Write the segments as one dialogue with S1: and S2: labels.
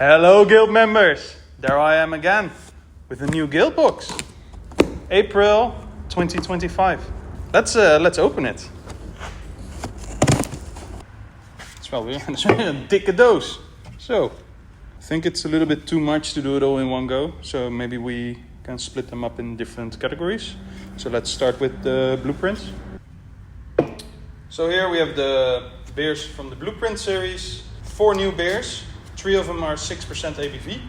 S1: Hello guild members, there I am again with a new guild box. April 2025. Let's open it. It's wel weer een dikke doos. So, I think it's a little bit too much to do it all in one go. So maybe we can split them up in different categories. So let's start with the blueprints. So here we have the beers from the blueprint series. 4 new beers. 3 of them are 6% ABV,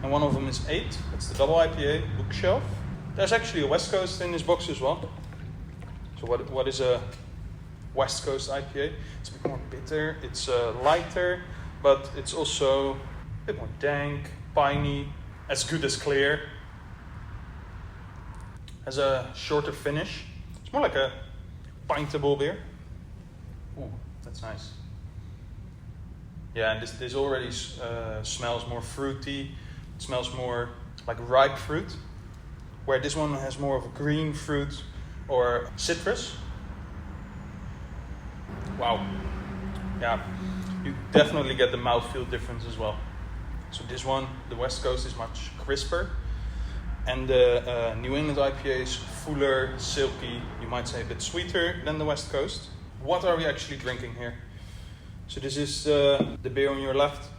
S1: and 1 of them is 8. That's the double IPA bookshelf. There's actually a West Coast in this box as well. So what is a West Coast IPA? It's a bit more bitter, it's lighter, but it's also a bit more dank, piney, as good as clear. Has a shorter finish. It's more like a pintable beer. Ooh, that's nice. Yeah, and this already smells more fruity. It smells more like ripe fruit, where this one has more of a green fruit or citrus. Wow. Yeah, you definitely get the mouthfeel difference as well. So this one, the West Coast, is much crisper, and the New England IPA is fuller, silky, you might say a bit sweeter than the West Coast. What are we actually drinking here? So this is the beer on your left,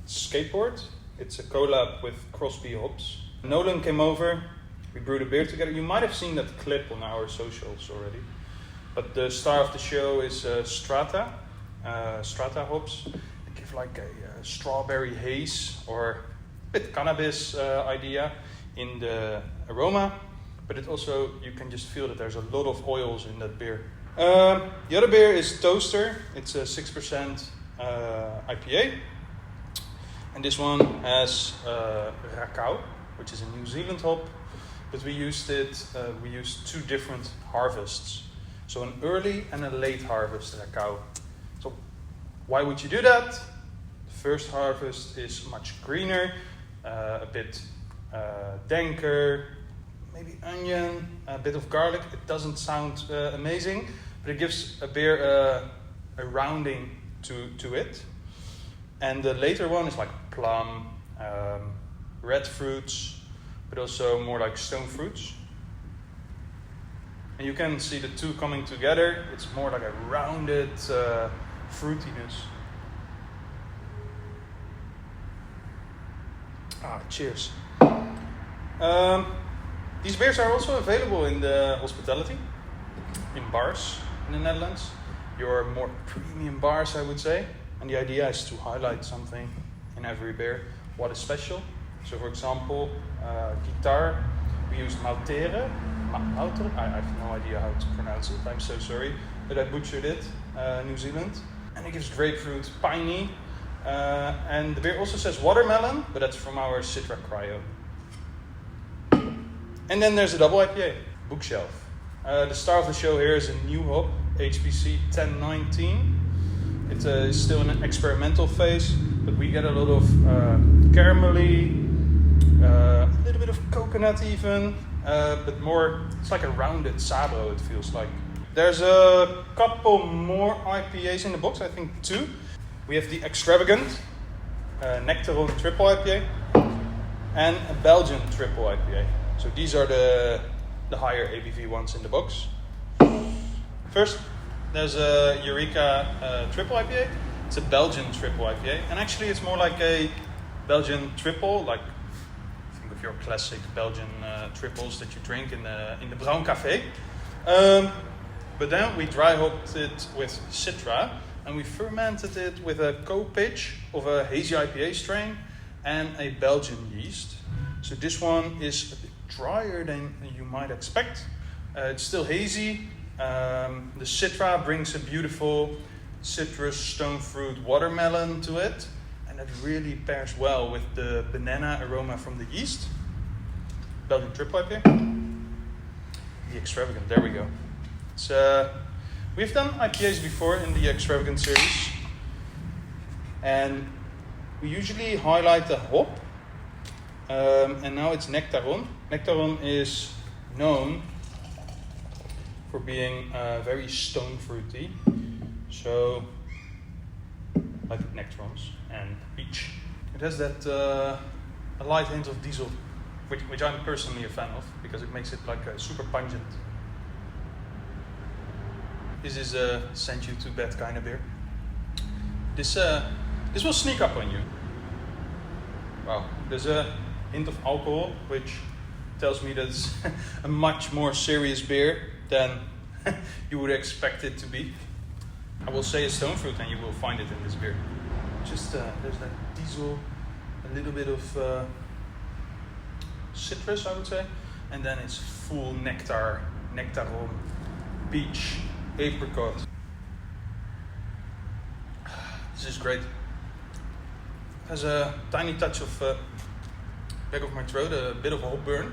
S1: Skateboard. It's a collab with Crosby hops. Nolan came over, we brewed a beer together. You might have seen that clip on our socials already. But the star of the show is Strata hops. They give like a strawberry haze or a bit cannabis idea in the aroma. But it also, you can just feel that there's a lot of oils in that beer. The other beer is Toaster. It's a 6% IPA. And this one has Rakau, which is a New Zealand hop. But we used 2 different harvests. So an early and a late harvest Rakau. So why would you do that? The first harvest is much greener, a bit danker, maybe onion, a bit of garlic. It doesn't sound amazing, but it gives a beer a rounding to it. And the later one is like plum, red fruits, but also more like stone fruits. And you can see the 2 coming together. It's more like a rounded fruitiness. Cheers. These beers are also available in the hospitality, in bars in the Netherlands. Your more premium bars, I would say. And the idea is to highlight something in every beer, what is special. So for example, guitar, we used Maltere. I have no idea how to pronounce it, I'm so sorry. But I butchered it, New Zealand. And it gives grapefruit, piney. And the beer also says watermelon, but that's from our Citra Cryo. And then there's a double IPA, bookshelf. The star of the show here is a new hop, HBC 1019. It is still in an experimental phase, but we get a lot of caramelly, a little bit of coconut even, but more, it's like a rounded Sabro, it feels like. There's a couple more IPAs in the box, I think 2. We have the Extravagant, Nectaron triple IPA, and a Belgian triple IPA. So these are the higher ABV ones in the box. First, there's a Eureka triple IPA. It's a Belgian triple IPA. And actually it's more like a Belgian triple, like think of your classic Belgian triples that you drink in the Brown Café. But then we dry hopped it with Citra and we fermented it with a co-pitch of a hazy IPA strain and a Belgian yeast. So this one is a bit drier than you might expect. It's still hazy. The Citra brings a beautiful citrus, stone fruit, watermelon to it. And that really pairs well with the banana aroma from the yeast. Belgian triple IPA. The Extravagant, there we go. We've done IPAs before in the Extravagant series. And we usually highlight the hop. And now it's Nectaron. Nectaron is known for being very stone fruity. So, like nectarons and peach. It has that a light hint of diesel, which I'm personally a fan of because it makes it like super pungent. This is a send you to bed kind of beer. This will sneak up on you. Wow, there's a hint of alcohol, which tells me that it's a much more serious beer than you would expect it to be. I will say a stone fruit and you will find it in this beer. Just there's that diesel, a little bit of citrus, I would say, and then it's full nectar, Nectaron, peach, apricot. This is great. Has a tiny touch of back of my throat, a bit of a hop burn,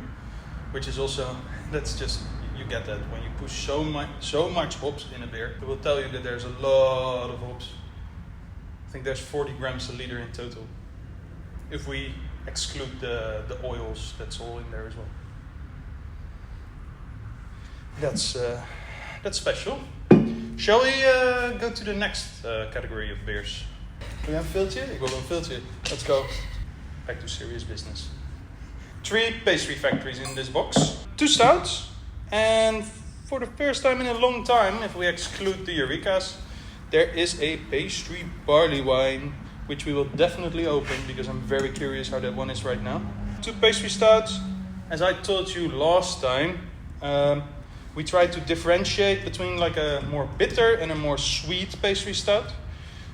S1: which is also, that's just, you get that when you push so much hops in a beer. It will tell you that there's a lot of hops. I think there's 40 grams a liter in total. If we exclude the oils, that's all in there as well. That's special. Shall we go to the next category of beers? Do we have filter? Ik wil een filter. Let's go. Back to serious business. 3 pastry factories in this box. 2 stouts. And for the first time in a long time, if we exclude the Eurekas, there is a pastry barley wine, which we will definitely open because I'm very curious how that one is right now. 2 pastry stouts. As I told you last time, we try to differentiate between like a more bitter and a more sweet pastry stout.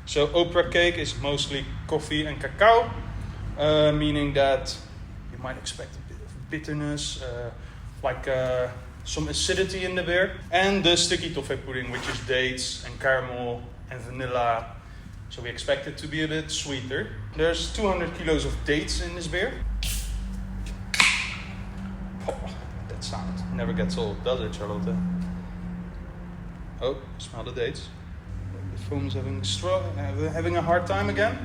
S1: So Oprah cake is mostly coffee and cacao, meaning that you might expect a bit of bitterness, some acidity in the beer. And the sticky toffee pudding, which is dates and caramel and vanilla. So we expect it to be a bit sweeter. There's 200 kilos of dates in this beer. Oh, that sound never gets old, does it, Charlotte? Oh, smell the dates. The foam's having a hard time again.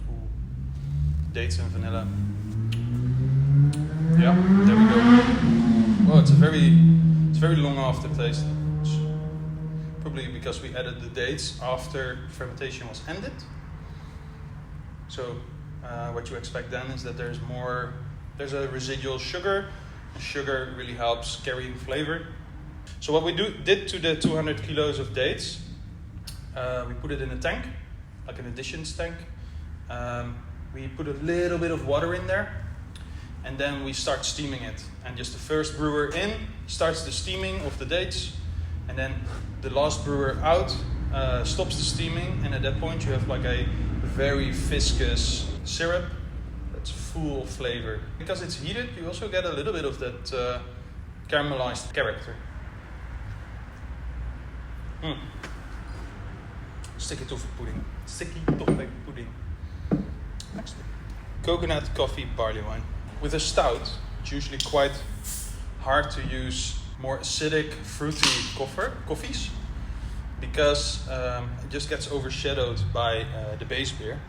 S1: Ooh. Dates and vanilla. Yeah, there we go. Oh, it's a very long aftertaste. It's probably because we added the dates after fermentation was ended. So what you expect then is that there's a residual sugar. And sugar really helps carrying flavor. So what we did to the 200 kilos of dates, we put it in a tank, like an additions tank. We put a little bit of water in there, and then we start steaming it. And just the first brewer in starts the steaming of the dates, and then the last brewer out stops the steaming, and at that point you have like a very viscous syrup that's full of flavor. Because it's heated, you also get a little bit of that caramelized character. Sticky toffee pudding. Sticky toffee pudding. Next. Coconut coffee barley wine. With a stout, it's usually quite hard to use more acidic, fruity coffees because it just gets overshadowed by the base beer.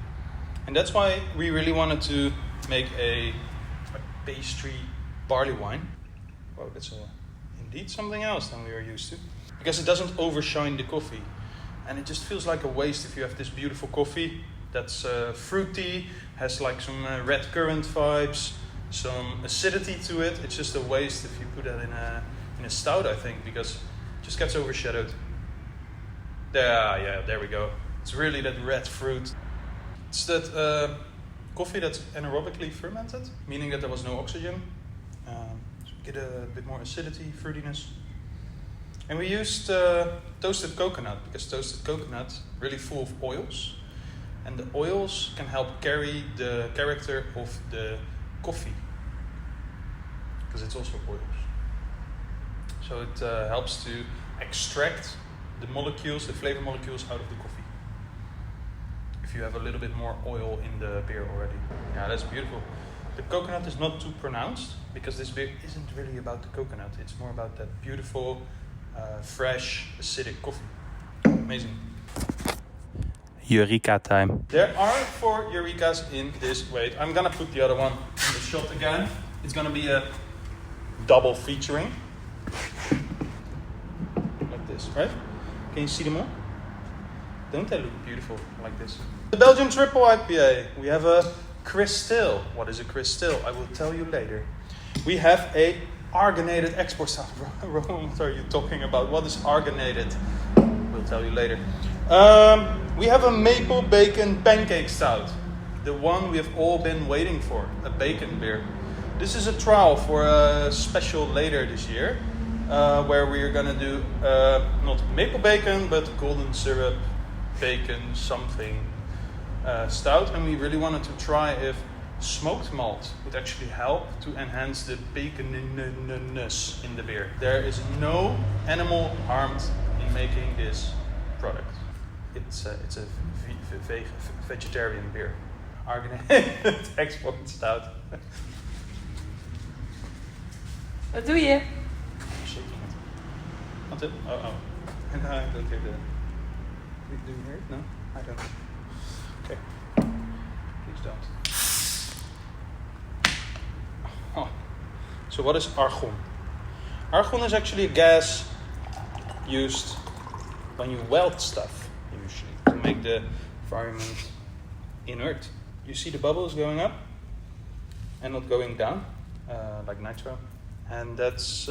S1: And that's why we really wanted to make a pastry barley wine. Wow, that's indeed something else than we are used to. Because it doesn't overshine the coffee. And it just feels like a waste if you have this beautiful coffee that's fruity, has like some red currant vibes, some acidity to it. It's just a waste if you put that in a stout, I think, because it just gets overshadowed. There we go. It's really that red fruit. It's that coffee that's anaerobically fermented, meaning that there was no oxygen. So we get a bit more acidity, fruitiness. And we used toasted coconut, because toasted coconut really full of oils. And the oils can help carry the character of the coffee, because it's also oils. So it helps to extract the molecules, the flavor molecules out of the coffee. If you have a little bit more oil in the beer already. Yeah, that's beautiful. The coconut is not too pronounced, because this beer isn't really about the coconut. It's more about that beautiful, fresh, acidic coffee. Amazing. Eureka time. There are 4 Eurekas in this. Wait, I'm gonna put the other one in the shot again. It's gonna be a double featuring. Like this, right? Can you see them all? Don't they look beautiful like this? The Belgian triple IPA. We have a Crystale. What is a Crystale? I will tell you later. We have a Argonated export stout. Rowan, what are you talking about? What is Argonated? We'll tell you later. We have a maple bacon pancake stout. The one we have all been waiting for. A bacon beer. This is a trial for a special later this year. Where we're gonna do not maple bacon, but golden syrup, bacon, something stout. And we really wanted to try if smoked malt would actually help to enhance the baconiness in the beer. There is no animal harmed in making this product. It's a vegetarian beer. Argonated export stout.
S2: Wat doe je?
S1: Shaking it. Until, oh. And I don't hear the... Do you hear it? No? I don't. Okay. Please don't. Oh. So what is argon? Argon is actually a gas used when you weld stuff, usually, to make the environment inert. You see the bubbles going up and not going down, like nitro. And that's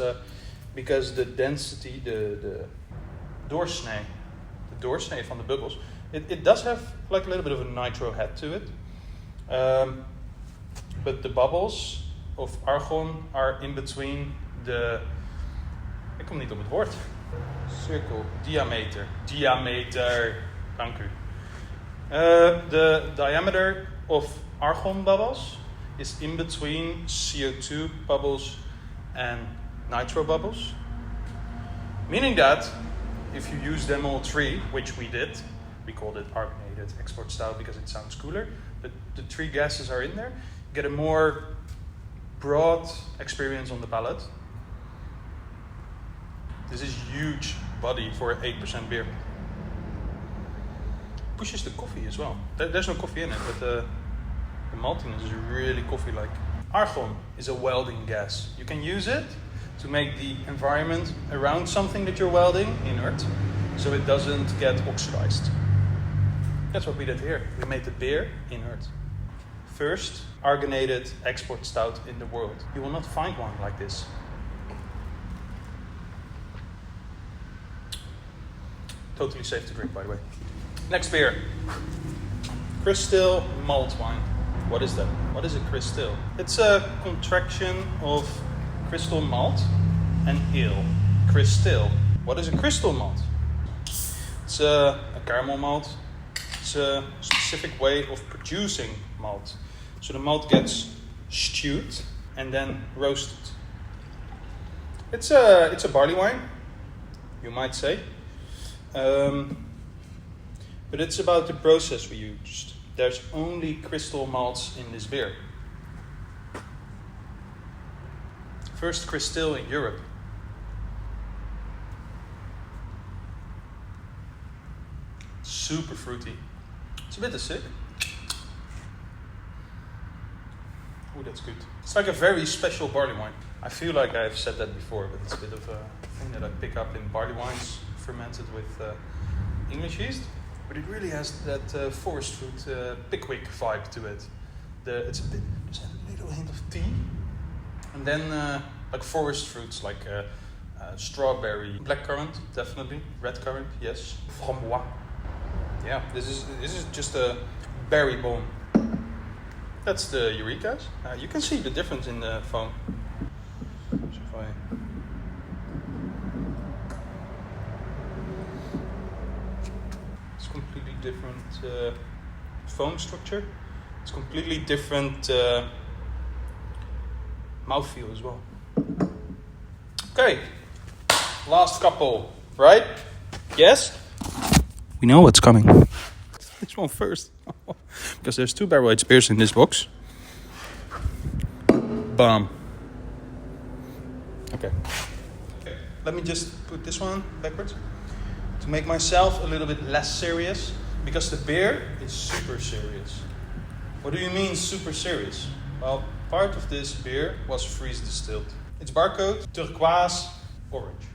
S1: because the density, the doorsnee from the bubbles, it does have like a little bit of a nitro head to it. But the bubbles of argon are in between the... Ik kom niet op het woord. Cirkel, diameter, dank u. The diameter of argon bubbles is in between CO2 bubbles and nitro bubbles. Meaning that if you use them all three, which we did, we called it Argonated export stout because it sounds cooler, but the three gases are in there, you get a more broad experience on the palate. This is huge body for an 8% beer. Pushes the coffee as well. There's no coffee in it, but the maltiness is really coffee-like. Argon is a welding gas. You can use it to make the environment around something that you're welding inert, so it doesn't get oxidized. That's what we did here. We made the beer inert. First Argonated export stout in the world. You will not find one like this. Totally safe to drink, by the way. Next beer. Crystale malt wine. What is that? What is a Crystale? It's a contraction of crystal malt and ale. Crystale. What is a crystal malt? It's a caramel malt. It's a specific way of producing malt. So the malt gets stewed and then roasted. It's a barley wine, you might say. But it's about the process we used. There's only crystal malts in this beer. First Crystale in Europe. Super fruity. It's a bit acidic. Oh, that's good. It's like a very special barley wine. I feel like I've said that before, but it's a bit of a thing that I pick up in barley wines fermented with English yeast. But it really has that forest fruit pickwick vibe to it. There's a little hint of tea. And then like forest fruits like strawberry, blackcurrant, definitely. Red currant, yes. Framboise. Yeah, this is just a berry bomb. That's the Eurekas. You can see the difference in the foam. So if I... It's completely different foam structure. It's completely different mouthfeel as well. Okay, last couple, right? Yes? We know what's coming. This one first. Because there's 2 barrel-aged beers in this box. Bam. Okay. Let me just put this one backwards. To make myself a little bit less serious. Because the beer is super serious. What do you mean super serious? Well, part of this beer was freeze distilled. It's Barcode, Turquoise, orange.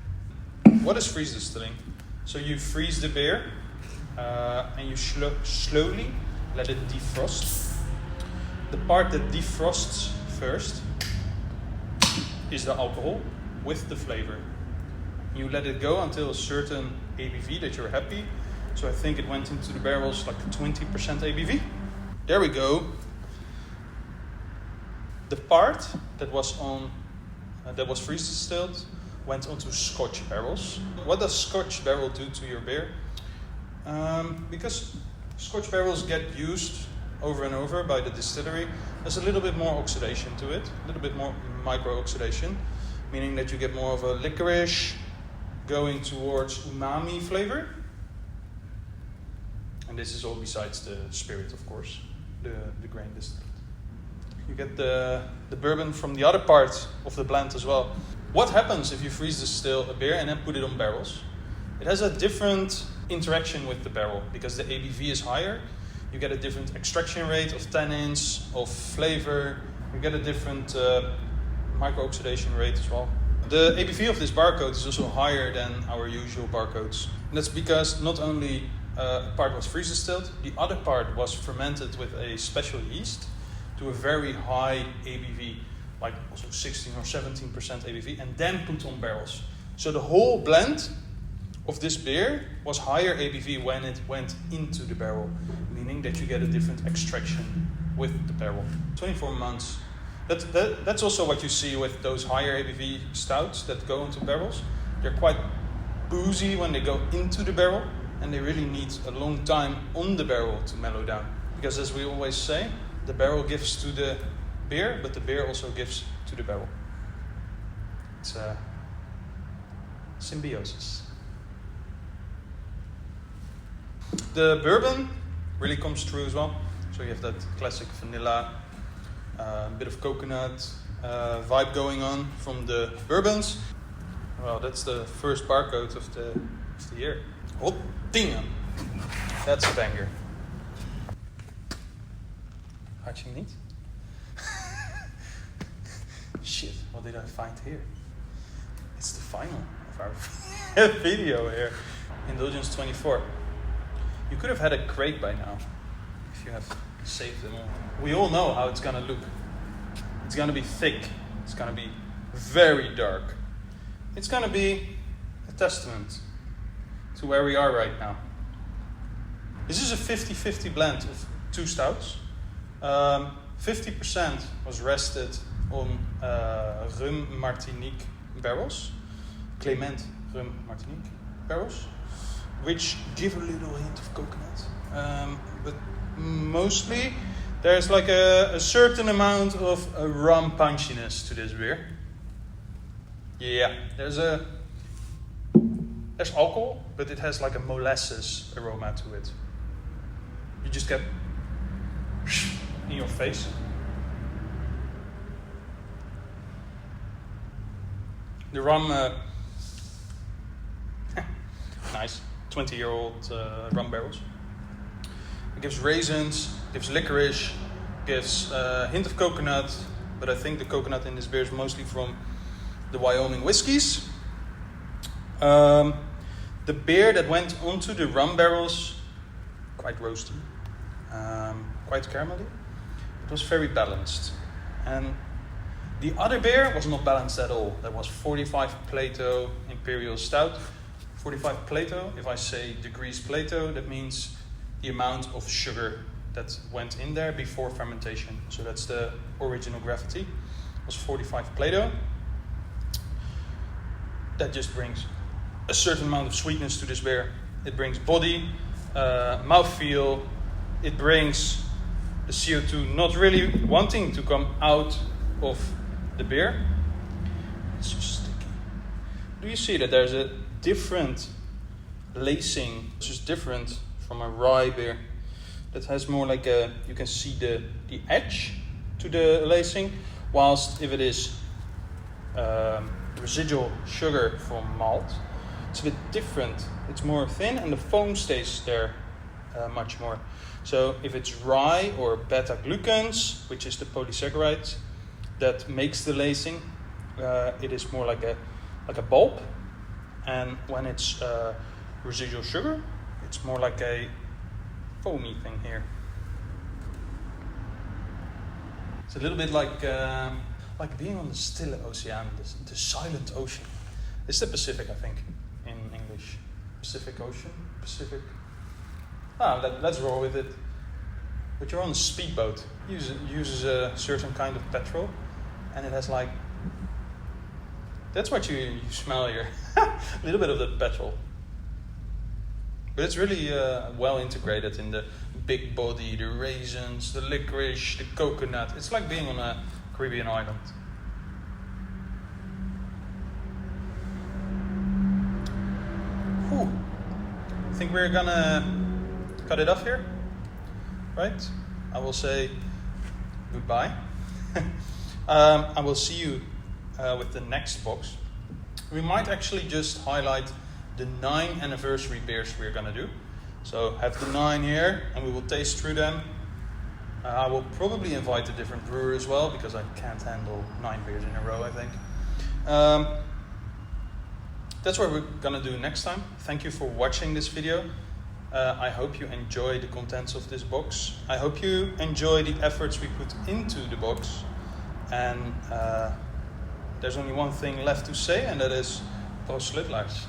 S1: What is freeze distilling? So you freeze the beer and you slowly let it defrost. The part that defrosts first is the alcohol with the flavor. You let it go until a certain ABV that you're happy. So I think it went into the barrels like 20% ABV. There we go. The part that was freeze distilled went onto Scotch barrels. What does Scotch barrel do to your beer? Because Scotch barrels get used over and over by the distillery, there's a little bit more oxidation to it, a little bit more micro-oxidation, meaning that you get more of a licorice going towards umami flavor. And this is all besides the spirit, of course, the grain distillate. You get the bourbon from the other part of the blend as well. What happens if you freeze distill a beer and then put it on barrels? It has a different interaction with the barrel because the ABV is higher. You get a different extraction rate of tannins, of flavor. You get a different micro-oxidation rate as well. The ABV of this barcode is also higher than our usual barcodes. And that's because not only a part was freeze distilled, the other part was fermented with a special yeast to a very high ABV, like also 16 or 17% ABV, and then put on barrels. So the whole blend of this beer was higher ABV when it went into the barrel, meaning that you get a different extraction with the barrel. 24 months. That's also what you see with those higher ABV stouts that go into barrels. They're quite boozy when they go into the barrel, and they really need a long time on the barrel to mellow down. Because as we always say, the barrel gives to the beer, but the beer also gives to the barrel. It's a symbiosis. The bourbon really comes through as well. So you have that classic vanilla, a bit of coconut vibe going on from the bourbons. Well, that's the first barcode of the year. Hot dingen. That's a banger. Had je niet? Shit, what did I find here? It's the final of our video here. Indulgence 24. You could have had a crate by now if you have saved them all. We all know how it's gonna look. It's gonna be thick. It's gonna be very dark. It's gonna be a testament to where we are right now. This is a 50-50 blend of two stouts. 50% was rested on rum Martinique barrels, Clement rum Martinique barrels, which give a little hint of coconut. But mostly there's like a certain amount of rum punchiness to this beer. Yeah, there's alcohol, but it has like a molasses aroma to it. You just get in your face. The rum, nice, 20-year-old rum barrels. It gives raisins, gives licorice, gives a hint of coconut, but I think the coconut in this beer is mostly from the Wyoming whiskies. The beer that went onto the rum barrels, quite roasty, quite caramelly. It was very balanced. And the other beer was not balanced at all. That was 45 Plato Imperial Stout. 45 Plato, if I say degrees Plato, that means the amount of sugar that went in there before fermentation. So that's the original gravity. It was 45 Plato. That just brings a certain amount of sweetness to this beer. It brings body, mouthfeel. It brings the CO2 not really wanting to come out of the beer. It's just sticky. Do you see that there's a different lacing? It's just different from a rye beer that has more like a, you can see the edge to the lacing, whilst if it is residual sugar from malt, it's a bit different. It's more thin and the foam stays there much more. So if it's rye or beta-glucans, which is the polysaccharide that makes the lacing, it is more like a bulb. And when it's residual sugar, It's more like a foamy thing here. It's a little bit like being on the stille oceaan, the silent ocean. It's the Pacific, I think, in English. Pacific Ocean? Pacific. Let's roll with it. But you're on a speedboat. It uses a certain kind of petrol, and it has like... That's what you smell here. A little bit of the petrol. But it's really well integrated in the big body, the raisins, the licorice, the coconut. It's like being on a Caribbean island. Whew. I think we're gonna cut it off here, right? I will say goodbye. I will see you with the next box. We might actually just highlight the 9 anniversary beers we're gonna do. So have the 9 here, and we will taste through them. I will probably invite a different brewer as well, because I can't handle 9 beers in a row, I think. That's what we're gonna do next time. Thank you for watching this video. I hope you enjoy the contents of this box. I hope you enjoy the efforts we put into the box. And there's only one thing left to say, and that is Proost Sleutelaars.